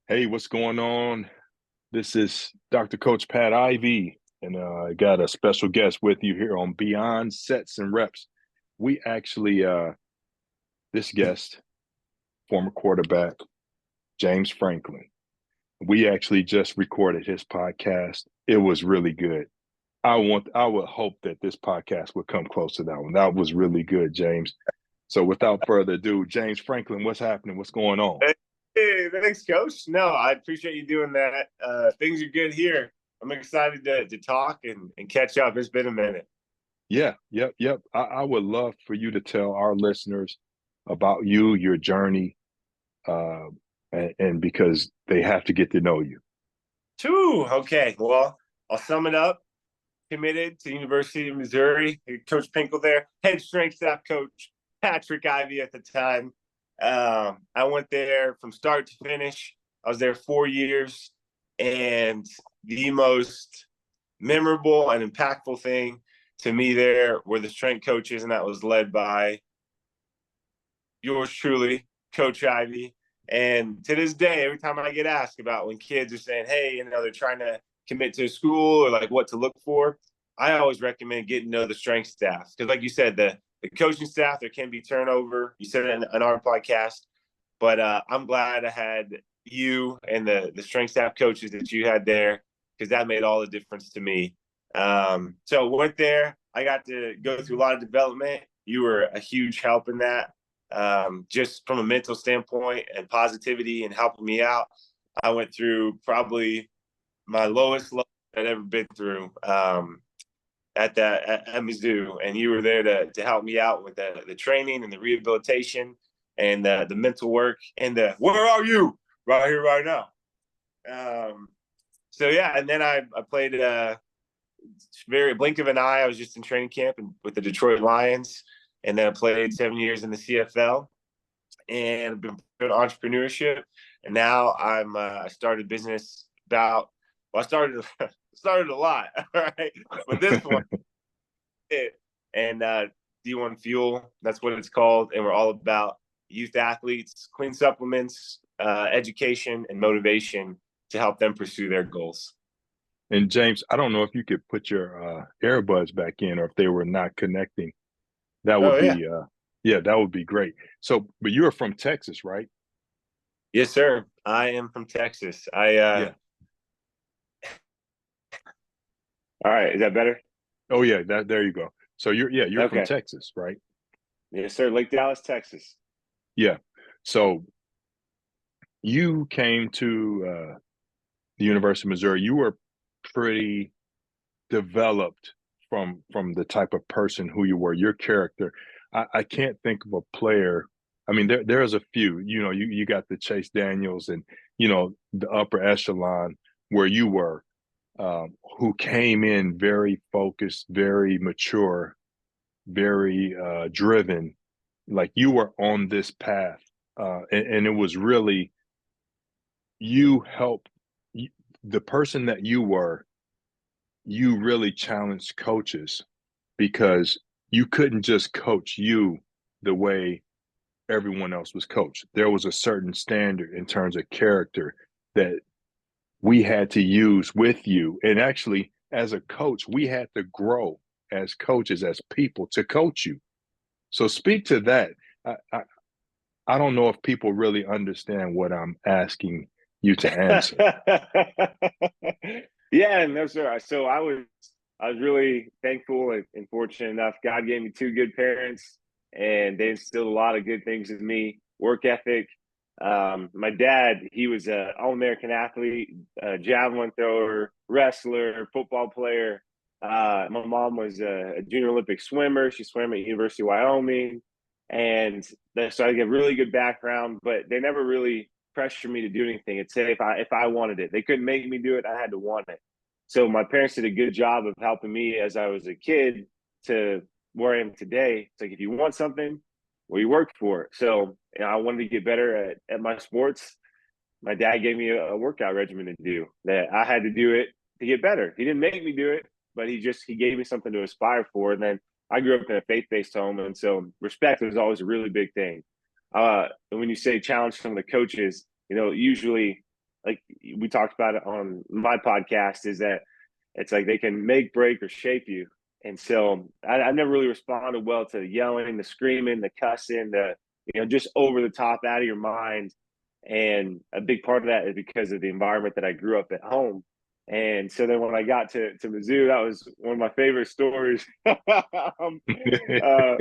Hey, what's going on? This is Dr. Coach Pat Ivey, and I got a special guest with you here on Beyond Sets and Reps. We actually, this guest, former quarterback, James Franklin, we actually just recorded his podcast. It was really good. I would hope that this podcast would come close to that one. That was really good, James. So without further ado, James Franklin, what's happening? What's going on? Hey, thanks, Coach. No, I appreciate you doing that. Things are good here. I'm excited to talk and catch up. It's been a minute. Yeah, yep. I would love for you to tell our listeners about you, your journey, uh, and because they have to get to know you. Okay. Well, I'll sum it up. Committed to University of Missouri. Coach Pinkel there, head strength staff coach, Patrick Ivey at the time. I went there from start to finish. I was there 4 years, and the most memorable and impactful thing to me there were the strength coaches, and that was led by yours truly, Coach Ivy. And to this day, every time I get asked about when kids are saying, hey, they're trying to commit to a school or like what to look for, I always recommend getting to know the strength staff. Because like you said, the coaching staff, there can be turnover. You said it in our podcast, but I'm glad I had you and the strength staff coaches that you had there, because that made all the difference to me. So went there. I got to go through a lot of development. You were a huge help in that, just from a mental standpoint and positivity and helping me out. I went through probably my lowest low I'd ever been through, at Mizzou, and you were there to help me out with the training and the rehabilitation and the mental work and the where are you right here right now. So yeah, and then I played very blink of an eye. I was just in training camp with the Detroit Lions, and then I played 7 years in the CFL, and I've been doing entrepreneurship. And now I started business about. Well, I started a lot, all right, but this one it and D1 Fuel. That's what it's called, and we're all about youth athletes, clean supplements, education, and motivation to help them pursue their goals. And James, I don't know if you could put your earbuds back in, or if they were not connecting. That would Oh yeah, be, yeah, that would be great. So, but you're from Texas, right? yes sir. I am from Texas. Yeah. All right, is that better? Oh, yeah. That there you go. So you're from Okay, Texas, right? yes sir. Lake Dallas, Texas. Yeah. So you came to the University of Missouri. You were pretty developed from the type of person who you were, your character. I can't think of a player. I mean, there's a few. You got the Chase Daniels and the upper echelon where you were, who came in very focused, very mature, very driven. Like you were on this path, and it was really you help the person that you were. You really challenged coaches because you couldn't just coach you the way everyone else was coached. There was a certain standard in terms of character that we had to use with you. And actually, as a coach, we had to grow as coaches, as people to coach you. So speak to that. I, I, I don't know if people really understand what I'm asking you to answer. Yeah, no, sir. So I was really thankful and fortunate enough. God gave me two good parents, and they instilled a lot of good things in me. Work ethic. My dad, he was a All American athlete, javelin thrower, wrestler, football player. My mom was a junior Olympic swimmer. She swam at University of Wyoming, and so I get really good background. But they never really pressure me to do anything. It's say if I wanted it. They couldn't make me do it. I had to want it. So my parents did a good job of helping me as I was a kid to where I am today. It's like if you want something, well, you work for it. So I wanted to get better at my sports. My dad gave me a workout regimen to do that I had to do it to get better. He didn't make me do it, but he gave me something to aspire for. And then I grew up in a faith-based home, and so respect was always a really big thing. And when you say challenge some of the coaches, usually like we talked about it on my podcast, is that it's like they can make, break, or shape you. And so I never really responded well to the yelling, the screaming, the cussing, the just over the top, out of your mind. And a big part of that is because of the environment that I grew up at home. And so then when I got to Mizzou, that was one of my favorite stories. uh,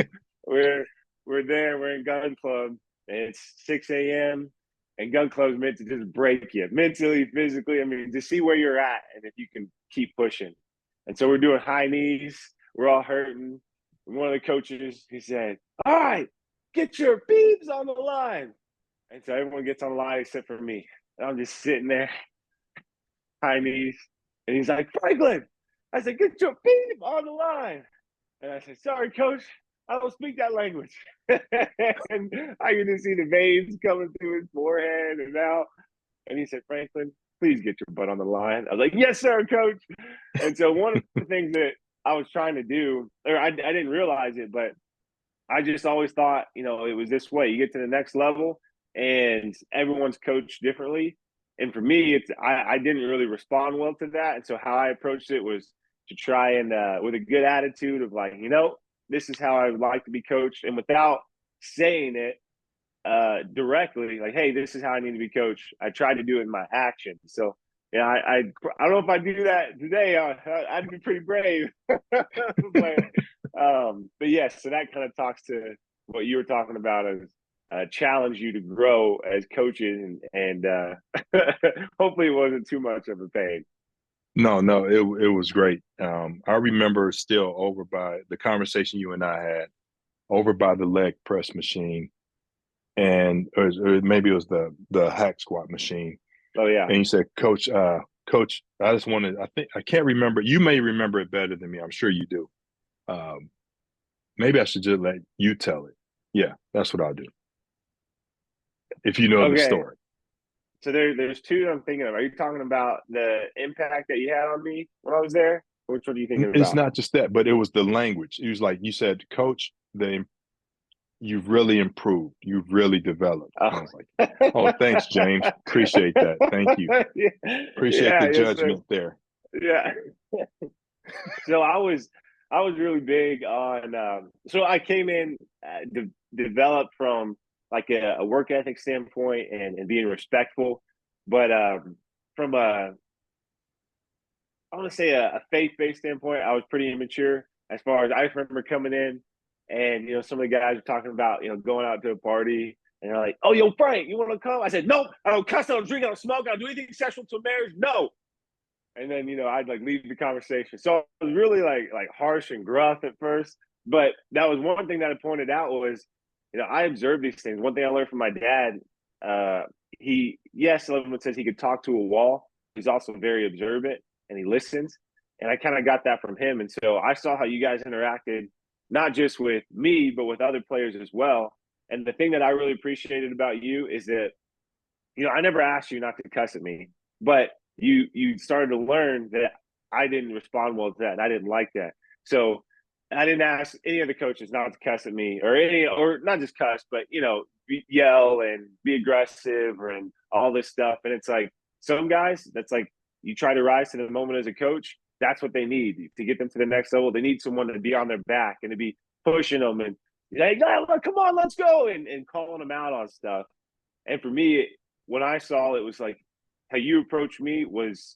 we're we're there, we're in gun club, and it's 6 a.m. and gun club's meant to just break you mentally, physically. I mean, to see where you're at and if you can keep pushing. And so we're doing high knees. We're all hurting. And one of the coaches, he said, "All right, get your beeves on the line." And so everyone gets on the line except for me. And I'm just sitting there, high knees. And he's like, "Franklin," I said, "get your beef on the line." And I said, "Sorry, coach, I don't speak that language." And I could just see the veins coming through his forehead and out. And he said, "Franklin, please get your butt on the line." I was like, "Yes, sir, coach." And so one of the things that I was trying to do, or I didn't realize it, but I just always thought, it was this way. You get to the next level and everyone's coached differently. And for me, I didn't really respond well to that. And so how I approached it was to try and with a good attitude of like, this is how I would like to be coached. And without saying it directly, like, hey, this is how I need to be coached, I tried to do it in my actions. So I don't know if I do that today. I'd be pretty brave, but yes. So that kind of talks to what you were talking about as challenge you to grow as coaches, and hopefully it wasn't too much of a pain. No, it was great. I remember still over by the conversation you and I had over by the leg press machine, and or maybe it was the hack squat machine. Oh yeah. And you said, Coach, Coach, I just wanted. I can't remember. You may remember it better than me. I'm sure you do. Um, Maybe I should just let you tell it. Yeah, that's what I'll do. If you know the Okay. story. So there's two I'm thinking of. Are you talking about the impact that you had on me when I was there? Which one are you thinking It's about? not just that, but it was the language. It was like you said, Coach, you've really improved. You've really developed. And I Oh. was like, oh, thanks, James. Appreciate that. Thank you. Yeah, Appreciate yeah, the yes, sir. judgment there. Yeah. So I was really big on. So I came in developed from like a work ethic standpoint and being respectful, but from I want to say a faith based standpoint, I was pretty immature as far as I remember coming in, and some of the guys were talking about going out to a party. And they're like, "Oh, yo, Frank, you want to come?" I said, "Nope, I don't cuss, I don't drink, I don't smoke, I don't do anything sexual to marriage. No." And then I'd like leave the conversation. So it was really like harsh and gruff at first, but that was one thing that I pointed out was I observed these things. One thing I learned from my dad, uh everyone says he could talk to a wall. He's also very observant and he listens, and I kind of got that from him. And so I saw how you guys interacted, not just with me but with other players as well. And the thing that I really appreciated about you is that I never asked you not to cuss at me, but you started to learn that I didn't respond well to that, and I didn't like that. So I didn't ask any of the coaches not to cuss at me, or not just cuss, but yell and be aggressive and all this stuff. And it's like some guys, that's like you try to rise to the moment as a coach. That's what they need to get them to the next level. They need someone to be on their back and to be pushing them and like, come on, let's go, and calling them out on stuff. And for me, when I saw it was like how you approached me was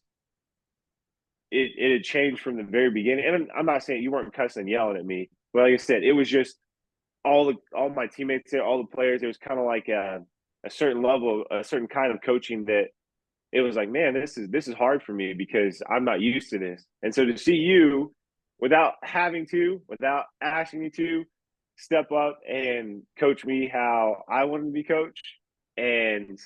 it had changed from the very beginning. And I'm not saying you weren't cussing and yelling at me, but like I said, it was just all my teammates there, all the players. It was kind of like a certain level, a certain kind of coaching that it was like, man, this is hard for me because I'm not used to this. And so to see you without asking me to step up and coach me how I wanted to be coached and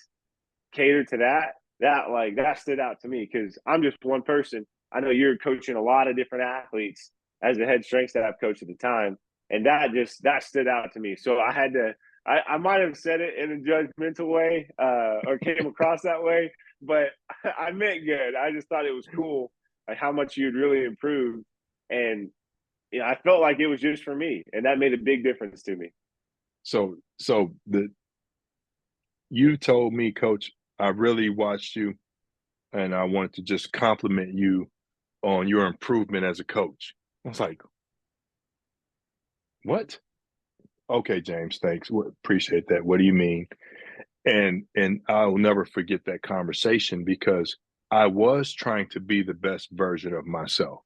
cater to that stood out to me because I'm just one person. I know you're coaching a lot of different athletes as the head strength staff coach at the time, and that stood out to me. So I had to. I might have said it in a judgmental way or came across that way, but I meant good. I just thought it was cool, like how much you'd really improved, and I felt like it was just for me, and that made a big difference to me. So you told me, Coach, I really watched you and I wanted to just compliment you on your improvement as a coach." I was like, "What?" "Okay, James, thanks. Appreciate that. What do you mean?" And I'll never forget that conversation because I was trying to be the best version of myself.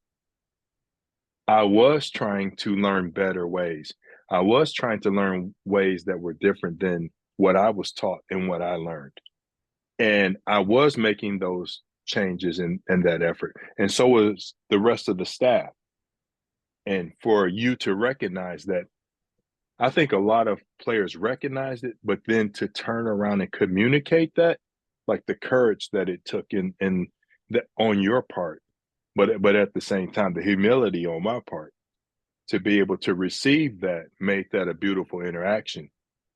I was trying to learn better ways. I was trying to learn ways that were different than what I was taught and what I learned. And I was making those changes and that effort. And so was the rest of the staff. And for you to recognize that, I think a lot of players recognized it, but then to turn around and communicate that, like the courage that it took in that on your part, but at the same time, the humility on my part to be able to receive that made that a beautiful interaction.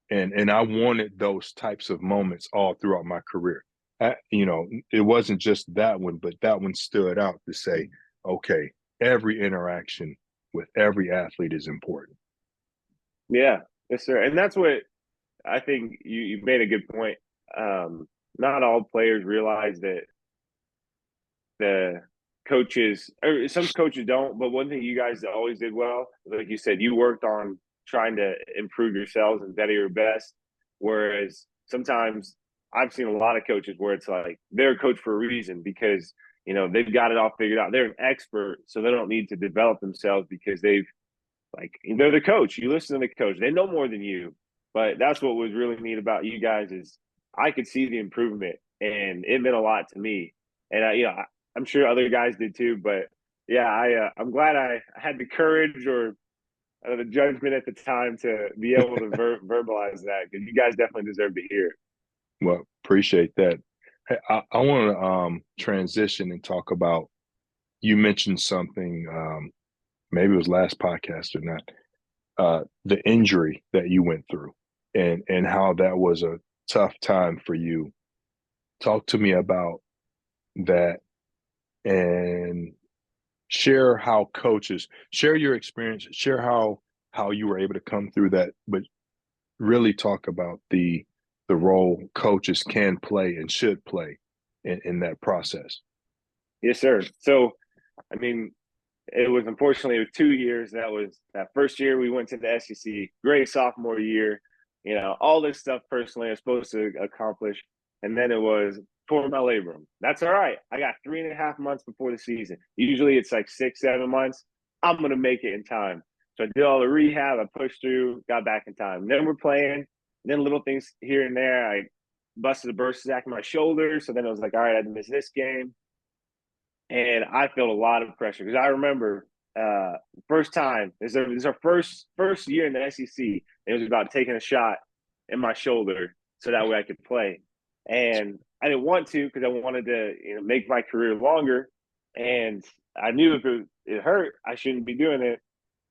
And I wanted those types of moments all throughout my career. It wasn't just that one, but that one stood out to say, okay, every interaction with every athlete is important. Yeah, yes, sir. And that's what I think you made a good point. Not all players realize that the coaches, or some coaches don't, but one thing you guys always did well, like you said, you worked on trying to improve yourselves and better your best. Whereas sometimes I've seen a lot of coaches where it's like they're a coach for a reason because they've got it all figured out. They're an expert, so they don't need to develop themselves because they're the coach. You listen to the coach; they know more than you. But that's what was really neat about you guys is I could see the improvement, and it meant a lot to me. And I'm sure other guys did too. But yeah, I'm glad I had the courage or the judgment at the time to be able to verbalize that because you guys definitely deserve to hear it. Well, appreciate that. Hey, I want to transition and talk about. You mentioned something. Maybe it was last podcast or not. The injury that you went through, and how that was a tough time for you. Talk to me about that and share your experience, share how you were able to come through that, but really talk about the role coaches can play and should play in that process. Yes, sir. So, I mean, it was 2 years. That was that first year we went to the SEC, great sophomore year, all this stuff personally I was supposed to accomplish. And then it was tore my labrum. That's all right. I got 3.5 months before the season. Usually it's like 6, 7 months. I'm going to make it in time. So I did all the rehab. I pushed through, got back in time. And then we're playing. Then little things here and there. I busted a burst sack in my shoulder. So then I was like, all right, I had to miss this game. And I felt a lot of pressure because I remember first time this is our first year in the SEC. It was about taking a shot in my shoulder so that way I could play, and I didn't want to because I wanted to make my career longer, and I knew if it hurt, I shouldn't be doing it.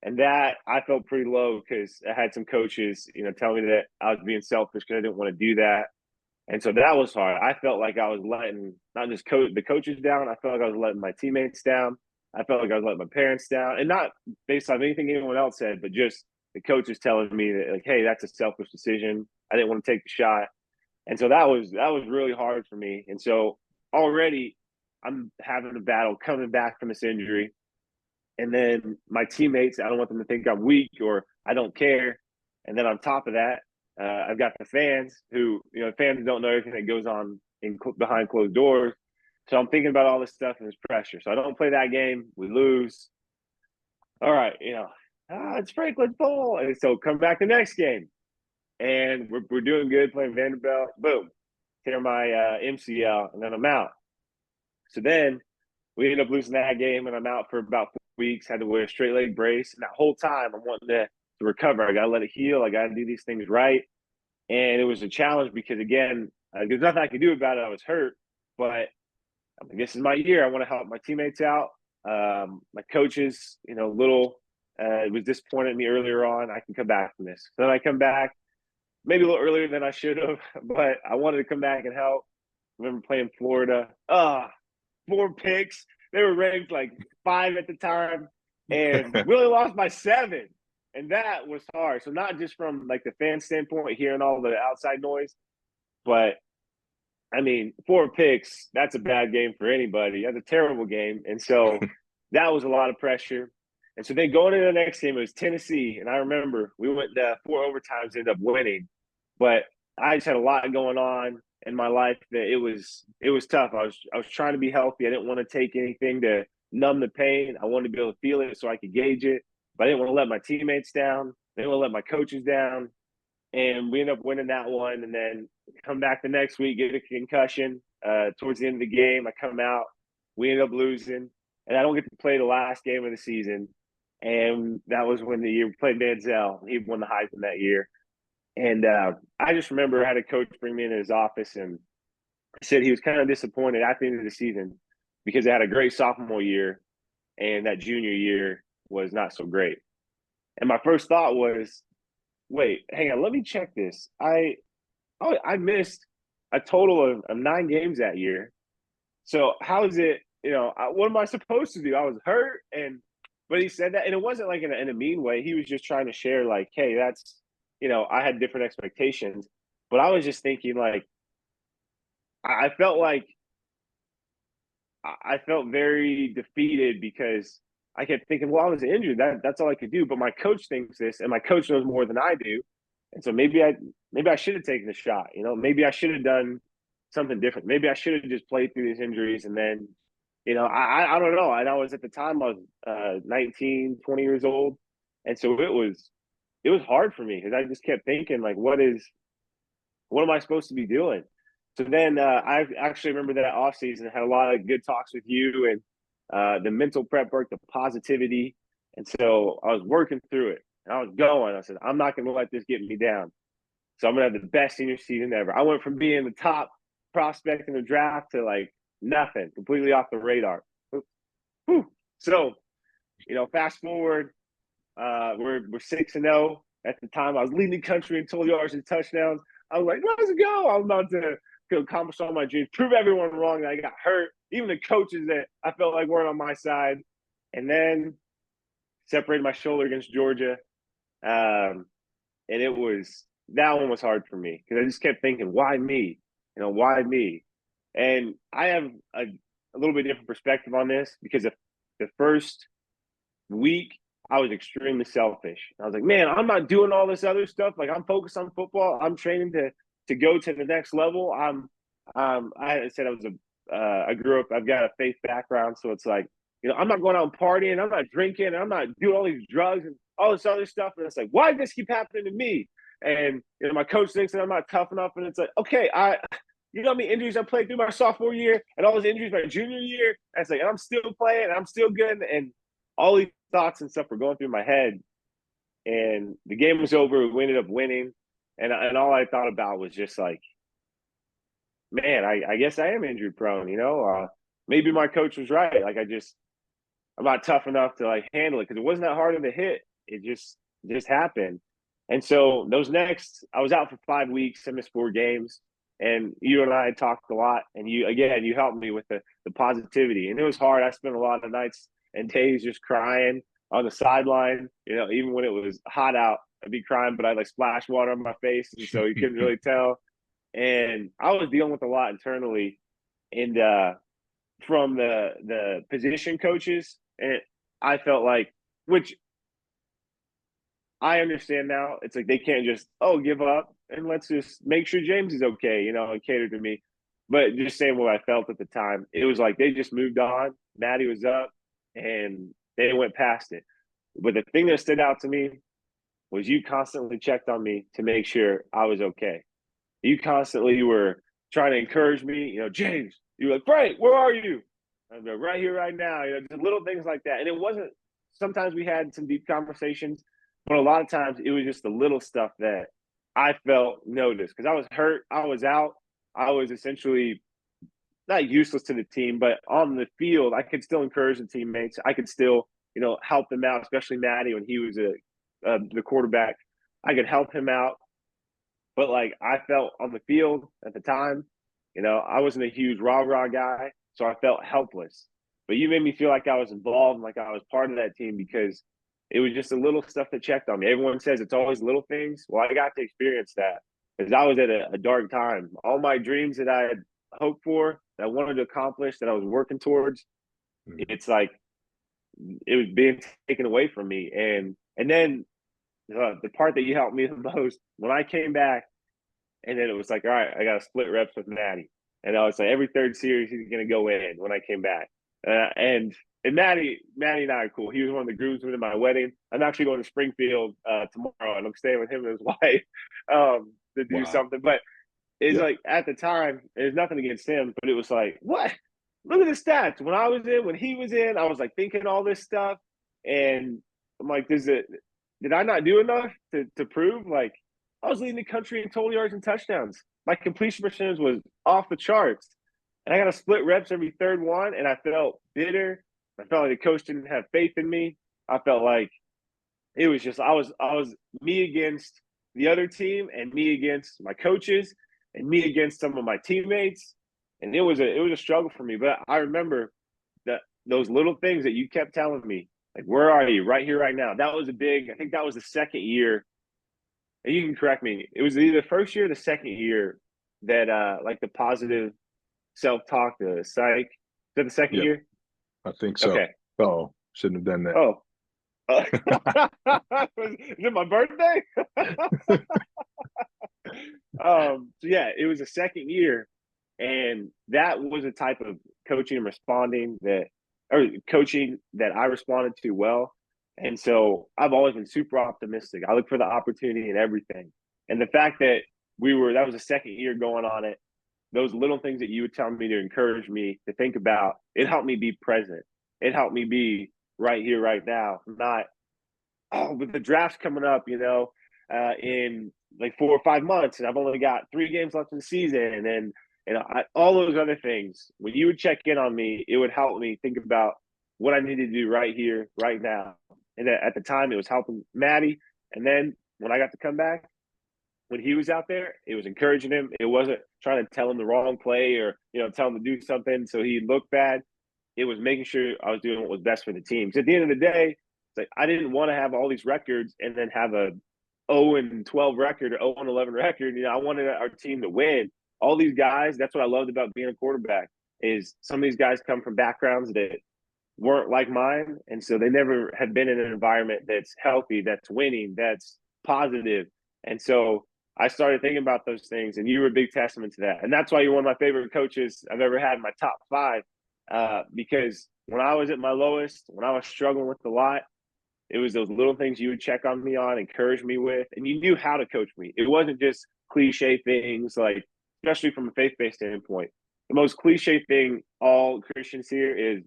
And that I felt pretty low because I had some coaches, telling me that I was being selfish because I didn't want to do that. And so that was hard. I felt like I was letting not just the coaches down. I felt like I was letting my teammates down. I felt like I was letting my parents down, and not based on anything anyone else said, but just the coaches telling me that like, hey, that's a selfish decision. I didn't want to take the shot, and so that was really hard for me. And so already I'm having a battle coming back from this injury, and then my teammates, I don't want them to think I'm weak or I don't care. And then on top of that, I've got the fans who, fans don't know everything that goes on behind closed doors. So I'm thinking about all this stuff and this pressure. So I don't play that game. We lose. All right, it's Franklin's ball. And so come back the next game. And we're doing good playing Vanderbilt. Boom, tear my MCL, and then I'm out. So then we ended up losing that game, and I'm out for about 4 weeks. Had to wear a straight leg brace, and that whole time I'm wanting to recover. I got to let it heal. I got to do these things right. And it was a challenge because again, there's nothing I could do about it. I was hurt, but I mean, this is my year. I want to help my teammates out. My coaches, was disappointed in me earlier on. I can come back from this. So then I come back, maybe a little earlier than I should have, but I wanted to come back and help. I remember playing Florida. 4 picks. They were ranked like 5 at the time, and we only lost by 7. And that was hard. So not just from like the fan standpoint, hearing all the outside noise, but I mean, 4 picks, that's a bad game for anybody. That's a terrible game. And so that was a lot of pressure. And so then going into the next game, it was Tennessee. And I remember we went to 4 overtimes, ended up winning. But I just had a lot going on in my life that it was tough. I was trying to be healthy. I didn't want to take anything to numb the pain. I wanted to be able to feel it so I could gauge it. But I didn't want to let my teammates down. I didn't want to let my coaches down. And we ended up winning that one. And then come back the next week, get a concussion. Towards the end of the game, I come out. We end up losing, and I don't get to play the last game of the season. And that was when the year we played Manziel. He won the Heisman that year. And I just remember I had a coach bring me into his office and said he was kind of disappointed at the end of the season because I had a great sophomore year, and that junior year was not so great. And my first thought was, wait, hang on, let me check this. I missed a total of 9 games that year. So how is it? What am I supposed to do? I was hurt, but he said that, and it wasn't like in a mean way. He was just trying to share, like, hey, that's I had different expectations, but I was just thinking, like, I felt like I felt very defeated because I kept thinking, well, I was injured. That's all I could do. But my coach thinks this, and my coach knows more than I do. And so maybe I should have taken a shot. Maybe I should have done something different. Maybe I should have just played through these injuries and then, I don't know. And I was at the time I was 19, 20 years old, and so it was hard for me because I just kept thinking, like, what am I supposed to be doing? So then I actually remember that off season, had a lot of good talks with you and the mental prep work, the positivity. And so I was working through it and I was going. I said, I'm not going to let this get me down. So I'm going to have the best senior season ever. I went from being the top prospect in the draft to like nothing, completely off the radar. Whew. So, fast forward, we're 6-0. At the time, I was leading the country in total yards and touchdowns. I was like, let's go. I'm about to accomplish all my dreams, prove everyone wrong that I got hurt, even the coaches that I felt like weren't on my side. And then separated my shoulder against Georgia. And that one was hard for me because I just kept thinking, why me? Why me? And I have a little bit different perspective on this because the first week I was extremely selfish. I was like, man, I'm not doing all this other stuff. Like, I'm focused on football. I'm training to go to the next level. I said I grew up. I've got a faith background, so it's like, I'm not going out and partying. I'm not drinking. I'm not doing all these drugs and all this other stuff. And it's like, why did this keep happening to me? And my coach thinks that I'm not tough enough. And it's like, okay, you know how many injuries I played through my sophomore year and all those injuries my junior year. And it's like, and I'm still playing. And I'm still good. And all these thoughts and stuff were going through my head. And the game was over. We ended up winning. And all I thought about was just like, man, I guess I am injury prone, maybe my coach was right. Like, I'm not tough enough to like handle it because it wasn't that hard of a hit. It just happened. And so I was out for 5 weeks. I missed 4 games. And you and I talked a lot. And you helped me with the positivity. And it was hard. I spent a lot of nights and days just crying on the sideline. Even when it was hot out, I'd be crying, but I'd like splash water on my face. And so you couldn't really tell. And I was dealing with a lot internally. And from the position coaches, and I felt like, which I understand now, it's like they can't just give up and let's just make sure James is okay, and cater to me. But just saying what I felt at the time, it was like they just moved on. Maddie was up, and they went past it. But the thing that stood out to me was you constantly checked on me to make sure I was okay. You constantly were trying to encourage me. James, you were like, Frank, where are you? I'm like, right here, right now. Just little things like that. And it wasn't. Sometimes we had some deep conversations, but a lot of times it was just the little stuff that I felt noticed because I was hurt. I was out. I was essentially not useless to the team, but on the field, I could still encourage the teammates. I could still, help them out, especially Maddie when he was the quarterback. I could help him out. But like I felt on the field at the time, I wasn't a huge rah-rah guy, so I felt helpless. But you made me feel like I was involved, like I was part of that team because it was just the little stuff that checked on me. Everyone says it's always little things. Well, I got to experience that because I was at a dark time. All my dreams that I had hoped for, that I wanted to accomplish, that I was working towards, Mhm. it's like it was being taken away from me. And then the part that you helped me the most when I came back, and then it was like, all right, I got to split reps with Maddie, and I was like, every third series he's gonna go in when I came back, and Maddie and I are cool. He was one of the groomsmen at my wedding. I'm actually going to Springfield tomorrow, and I'm staying with him and his wife to do Wow. something. But it's Yeah. like at the time, there's nothing against him, but it was like, what? Look at the stats. When I was in, when he was in, I was like thinking all this stuff, and I'm like, did I not do enough to prove? Like, I was leading the country in total yards and touchdowns. My completion percentage was off the charts, and I got to split reps every third one, and I felt bitter. I felt like the coach didn't have faith in me. I felt like it was just I was me against the other team, and me against my coaches, and me against some of my teammates, and it was a struggle for me. But I remember that those little things that you kept telling me, like, where are you right here, right now? That was a big. I think that was the second year, and you can correct me. It was either the first year or the second year that like the positive self talk, the psych. Is that the second Yeah. year? I think so. Okay. Oh, shouldn't have done Oh. Is it my birthday? So yeah, it was a second year, and that was a type of coaching and responding that, or coaching that I responded to well. And so I've always been super optimistic. I look for the opportunity in everything, and the fact that that was the second year going on it. Those little things that you would tell me to encourage me to think about, it helped me be present. It helped me be right here, right now, not with the draft's coming up, in like 4 or 5 months, and I've only got 3 games left in the season, and then all those other things. When you would check in on me, it would help me think about what I needed to do right here, right now. And at the time, it was helping Maddie. And then when I got to come back, when he was out there, it was encouraging him. It wasn't trying to tell him the wrong play or tell him to do something so he looked bad. It was making sure I was doing what was best for the team. So at the end of the day, it's like I didn't want to have all these records and then have a 0-12 record or 0-11 record. I wanted our team to win. All these guys, that's what I loved about being a quarterback, is some of these guys come from backgrounds that weren't like mine. And so they never have been in an environment that's healthy, that's winning, that's positive. And so I started thinking about those things, and you were a big testament to that. And that's why you're one of my favorite coaches I've ever had in my top five. Because when I was at my lowest, when I was struggling with a lot, it was those little things you would check on me on, encourage me with, and you knew how to coach me. It wasn't just cliche things, like, especially from a faith-based standpoint. The most cliche thing all Christians hear is,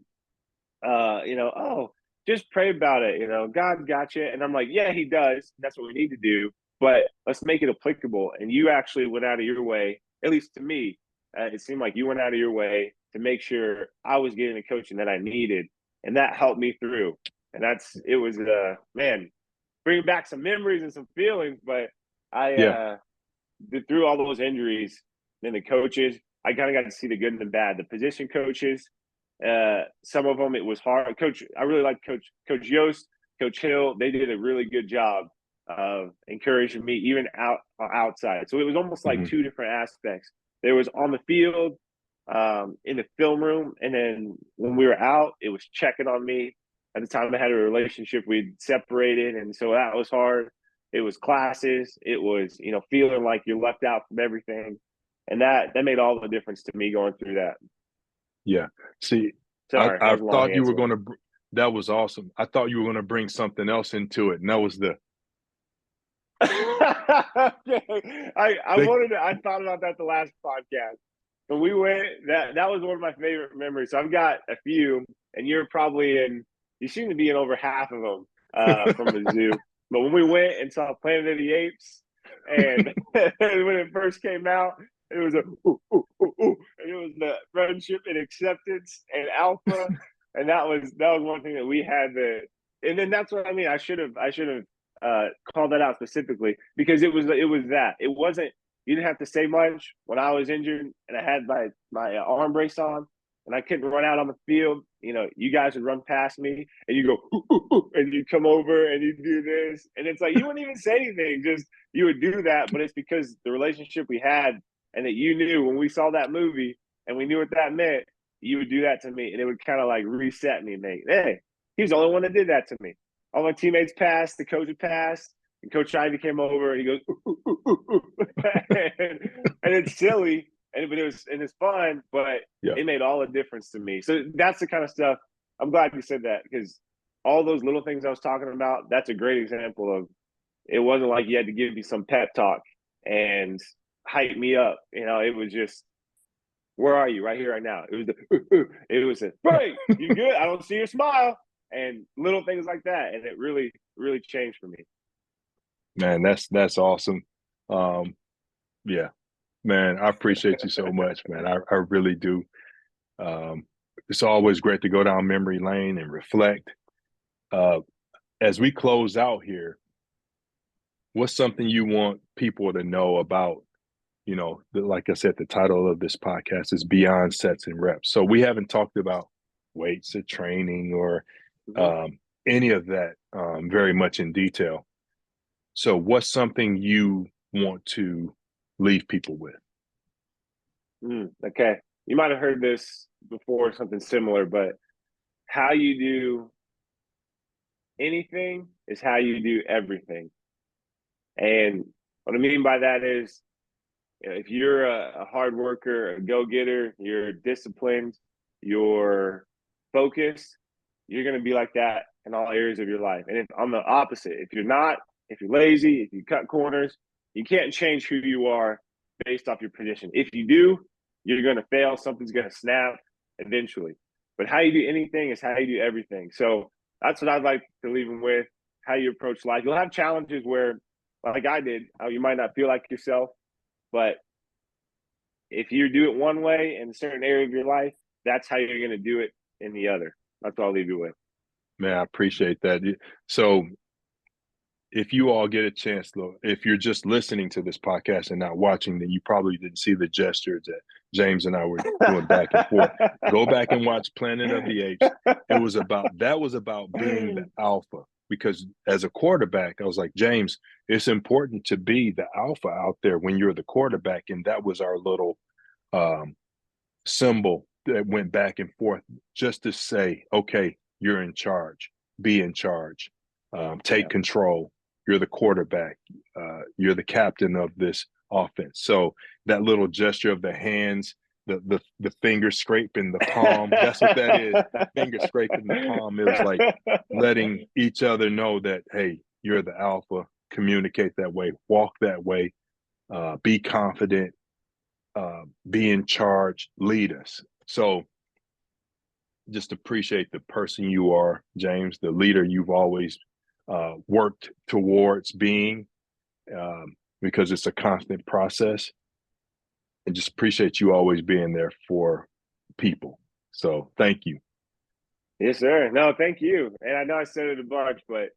oh, just pray about it. God got you. And I'm like, yeah, he does. That's what we need to do. But let's make it applicable. And you actually went out of your way, at least to me, it seemed like you went out of your way to make sure I was getting the coaching that I needed. And that helped me through. And it was, man, bring back some memories and some feelings. But I, Yeah. through all those injuries, and the coaches, I kind of got to see the good and the bad. The position coaches, some of them, it was hard. I really like Coach Yost, Coach Hill. They did a really good job of encouraging me, even outside. So it was almost like Mhm. two different aspects. There was on the field, in the film room, and then when we were out, it was checking on me. At the time, I had a relationship. We'd separated, and so that was hard. It was classes. It was feeling like you're left out from everything, and that made all the difference to me going through that. Yeah. See, Sorry, that I was a long thought you were answer. going to. That was awesome. I thought you were going to bring something else into it, and that was I the wanted to, I thought about that the last podcast. When we went, that was one of my favorite memories. So I've got a few, and you seem to be in over half of them from the zoo. But when we went and saw Planet of the Apes, and when it first came out, it was a ooh, ooh, ooh, ooh, and it was the friendship and acceptance and alpha, and that was one thing that we had and then that's what I mean. I should have called that out specifically, because it was that it wasn't, you didn't have to say much when I was injured and I had my arm brace on and I couldn't run out on the field. You guys would run past me and you go ooh, ooh, ooh, and you come over and you do this, and it's like you wouldn't even say anything, just you would do that. But it's because the relationship we had, and that you knew when we saw that movie, and we knew what that meant, you would do that to me, and it would kind of like reset me, mate. Hey, he was the only one that did that to me. All my teammates passed, the coach would pass, and Coach Ivey came over, and he goes, ooh, ooh, ooh, ooh. And it's silly, but it's fun, but Yeah. it made all the difference to me. So that's the kind of stuff. I'm glad you said that, because all those little things I was talking about, that's a great example of, it wasn't like you had to give me some pep talk and hype me up. It was just, where are you? Right here, right now. It was it was a, hey, you good? I don't see your smile. And little things like that. And it really, really changed for me. Man, that's awesome. Yeah, man, I appreciate you so much, man. I really do. It's always great to go down memory lane and reflect. As we close out here, what's something you want people to know about, like I said, the title of this podcast is Beyond Sets and Reps. So we haven't talked about weights or training or any of that very much in detail. So what's something you want to leave people with? Okay. You might have heard this before, something similar, but how you do anything is how you do everything. And what I mean by that is, if you're a hard worker, a go-getter, you're disciplined, you're focused, you're going to be like that in all areas of your life. And if on the opposite, if you're not, if you're lazy, if you cut corners, you can't change who you are based off your position. If you do, you're going to fail. Something's going to snap eventually. But how you do anything is how you do everything. So that's what I'd like to leave them with, how you approach life. You'll have challenges where, like I did, you might not feel like yourself, but if you do it one way in a certain area of your life, that's how you're going to do it in the other. That's what I'll leave you with. Man, I appreciate that. So if you all get a chance, though, if you're just listening to this podcast and not watching, then you probably didn't see the gestures that James and I were doing back and forth. Go back and watch Planet of the Apes. That was about being the alpha, because as a quarterback, I was like, James, it's important to be the alpha out there when you're the quarterback. And that was our little symbol that went back and forth just to say, okay, you're in charge, be in charge, take control. You're the quarterback. You're the captain of this offense. So that little gesture of the hands, the finger scraping the palm, that's what that is. Finger scraping the palm. It was like letting each other know that, hey, you're the alpha. Communicate that way. Walk that way. Be confident. Be in charge. Lead us. So just appreciate the person you are, James, the leader you've always worked towards being, because it's a constant process. And just appreciate you always being there for people. So thank you. Yes, sir. No, thank you. And I know I said it a bunch, but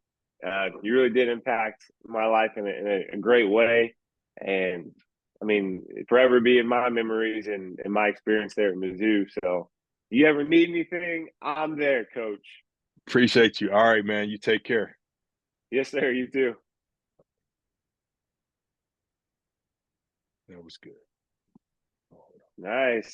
you really did impact my life in a great way. And I mean, forever be in my memories and my experience there at Mizzou. So you ever need anything, I'm there, coach. Appreciate you. All right, man. You take care. Yes, sir. You too. That was good. Nice.